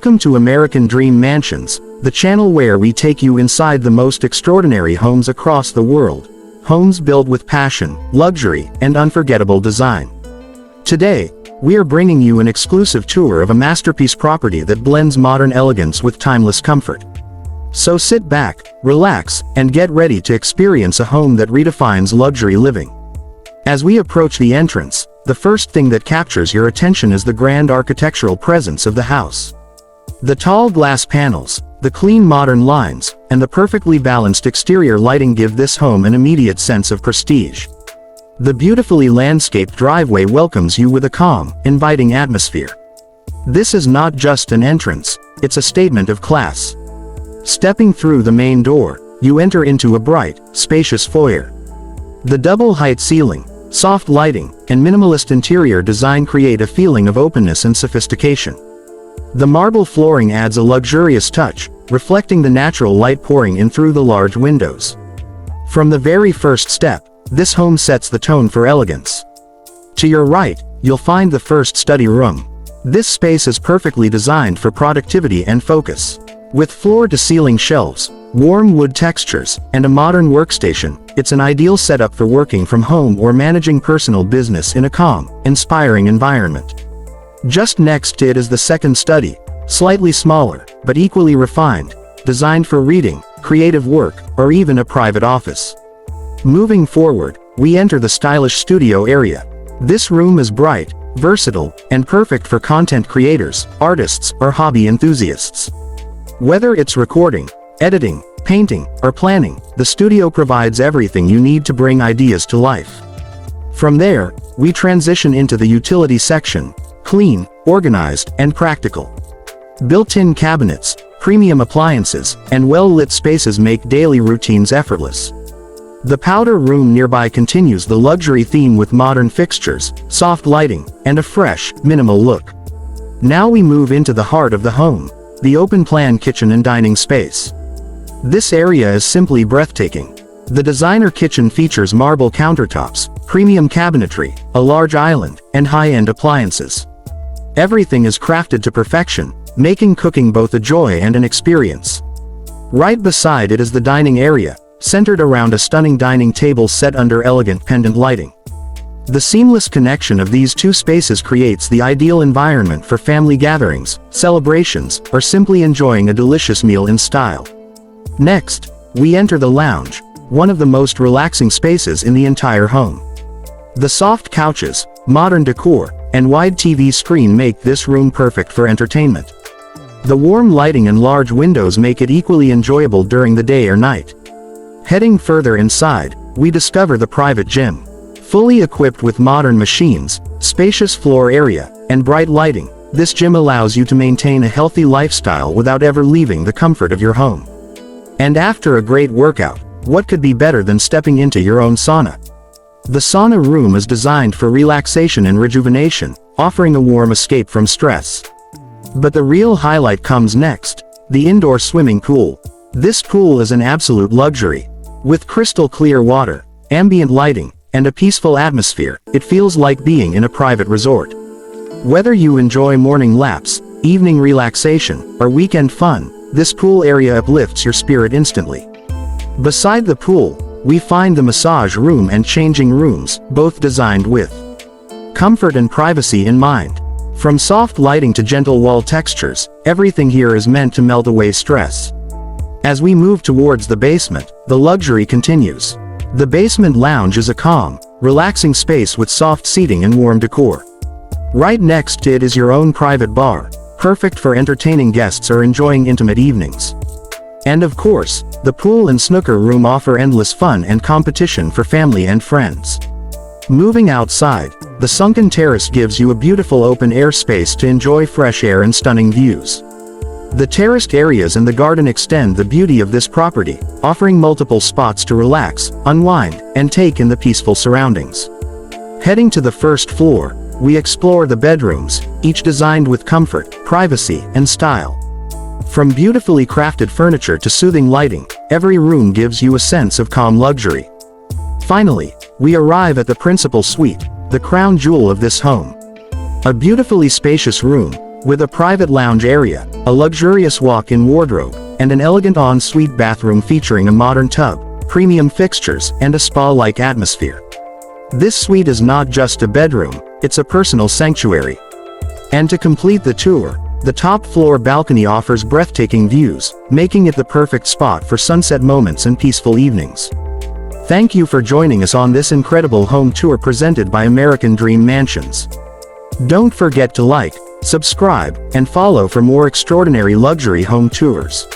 Welcome to American Dream Mansions, the channel where we take you inside the most extraordinary homes across the world. Homes built with passion, luxury, and unforgettable design. Today, we are bringing you an exclusive tour of a masterpiece property that blends modern elegance with timeless comfort. So sit back, relax, and get ready to experience a home that redefines luxury living. As we approach the entrance, the first thing that captures your attention is the grand architectural presence of the house. The tall glass panels, the clean modern lines, and the perfectly balanced exterior lighting give this home an immediate sense of prestige. The beautifully landscaped driveway welcomes you with a calm, inviting atmosphere. This is not just an entrance, it's a statement of class. Stepping through the main door, you enter into a bright, spacious foyer. The double-height ceiling, soft lighting, and minimalist interior design create a feeling of openness and sophistication. The marble flooring adds a luxurious touch, reflecting the natural light pouring in through the large windows. From the very first step, this home sets the tone for elegance. To your right, you'll find the first study room. This space is perfectly designed for productivity and focus. With floor-to-ceiling shelves, warm wood textures, and a modern workstation, it's an ideal setup for working from home or managing personal business in a calm, inspiring environment. Just next to it is the second study, slightly smaller, but equally refined, designed for reading, creative work, or even a private office. Moving forward, we enter the stylish studio area. This room is bright, versatile, and perfect for content creators, artists, or hobby enthusiasts. Whether it's recording, editing, painting, or planning, the studio provides everything you need to bring ideas to life. From there, we transition into the utility section. Clean, organized, and practical. Built-in cabinets, premium appliances, and well-lit spaces make daily routines effortless. The powder room nearby continues the luxury theme with modern fixtures, soft lighting, and a fresh, minimal look. Now we move into the heart of the home, the open-plan kitchen and dining space. This area is simply breathtaking. The designer kitchen features marble countertops, premium cabinetry, a large island, and high-end appliances. Everything is crafted to perfection, making cooking both a joy and an experience. Right beside it is the dining area, centered around a stunning dining table set under elegant pendant lighting. The seamless connection of these two spaces creates the ideal environment for family gatherings, celebrations, or simply enjoying a delicious meal in style. Next, we enter the lounge, one of the most relaxing spaces in the entire home. The soft couches, modern decor, and wide TV screen make this room perfect for entertainment. The warm lighting and large windows make it equally enjoyable during the day or night. Heading further inside, we discover the private gym. Fully equipped with modern machines, spacious floor area, and bright lighting, this gym allows you to maintain a healthy lifestyle without ever leaving the comfort of your home. And after a great workout, what could be better than stepping into your own sauna? The sauna room is designed for relaxation and rejuvenation, offering a warm escape from stress. But the real highlight comes next, the indoor swimming pool. This pool is an absolute luxury. With crystal clear water, ambient lighting, and a peaceful atmosphere, it feels like being in a private resort. Whether you enjoy morning laps, evening relaxation, or weekend fun, this pool area uplifts your spirit instantly. Beside the pool, we find the massage room and changing rooms, both designed with comfort and privacy in mind. From soft lighting to gentle wall textures, everything here is meant to melt away stress. As we move towards the basement, the luxury continues. The basement lounge is a calm, relaxing space with soft seating and warm decor. Right next to it is your own private bar, perfect for entertaining guests or enjoying intimate evenings. And of course, the pool and snooker room offer endless fun and competition for family and friends. Moving outside, the sunken terrace gives you a beautiful open-air space to enjoy fresh air and stunning views. The terraced areas and the garden extend the beauty of this property, offering multiple spots to relax, unwind, and take in the peaceful surroundings. Heading to the first floor, we explore the bedrooms, each designed with comfort, privacy, and style. From beautifully crafted furniture to soothing lighting, every room gives you a sense of calm luxury. Finally, we arrive at the principal suite, the crown jewel of this home. A beautifully spacious room, With a private lounge area, a luxurious walk-in wardrobe, and an elegant en-suite bathroom featuring a modern tub, premium fixtures, and a spa-like atmosphere. This suite is not just a bedroom, it's a personal sanctuary. And to complete the tour, the top-floor balcony offers breathtaking views, making it the perfect spot for sunset moments and peaceful evenings. Thank you for joining us on this incredible home tour presented by American Dream Mansions. Don't forget to like, subscribe, and follow for more extraordinary luxury home tours.